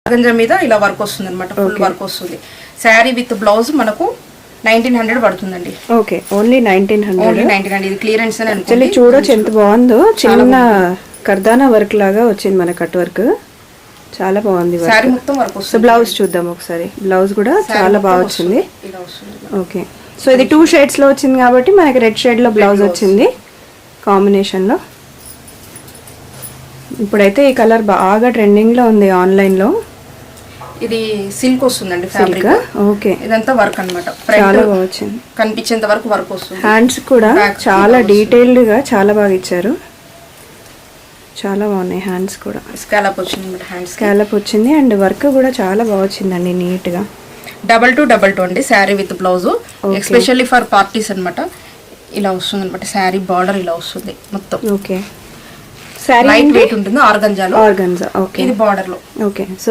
Organza మీద ఇలా work వస్తుంది అనమాట, ఫుల్ వర్క్ వస్తుంది. శారీ విత్ బ్లౌజ్ మనకు 1900 పడుతుందండి. Okay, only 1900. ఇది క్లియరెన్స్ అని యాక్చువల్లీ చూడొచ్చు ఎంత బాగుందో, చిన్న కర్దానా వర్క్ లాగా వచ్చింది మన కట్ వర్క్, చాలా బాగుంది. శారీ మొత్తం వర్క్ వస్తుంది. బ్లౌజ్ చూద్దాం ఒకసారి, బ్లౌజ్ కూడా చాలా బాగా వచ్చింది. ఓకే, సో ఇది 2 షేడ్స్ లో వచ్చింది కాబట్టి మనకి రెడ్ షేడ్ లో బ్లౌజ్ వచ్చింది కాంబినేషన్ లో. ఇప్పుడైతే ఈ కలర్ బాగా ట్రెండింగ్ లో ఉంది ఆన్లైన్ లో. ఇది సిల్క్ వస్తుందండి ఫ్యాబ్రిక్. ఓకే, ఇదంతా వర్క్ అన్నమాట, చాలా బాగా వచ్చింది, కనిపించేంత వరకు వర్క్ వస్తుంది. హ్యాండ్స్ కూడా చాలా డీటెయిల్డ్ గా చాలా బాగా ఇచ్చారు, చాలా బాగున్నాయి హ్యాండ్స్ కూడా. స్కాలప్ వచ్చింది అన్నమాట, హ్యాండ్స్ స్కాలప్ వచ్చింది అండ్ వర్క్ కూడా చాలా బాగా వచ్చిందండి, నీట్ గా. 2222 అండి sari with blouse, especially for parties అన్నమాట. ఇలా వస్తుంది అనమాట శారీ, బార్డర్ ఇలా వస్తుంది మొత్తం. ఓకే, లైట్ వెయిట్ ఉంటుంది ఆర్గంజాలో. Organza, okay. ఇది బార్డర్ లో. Okay, so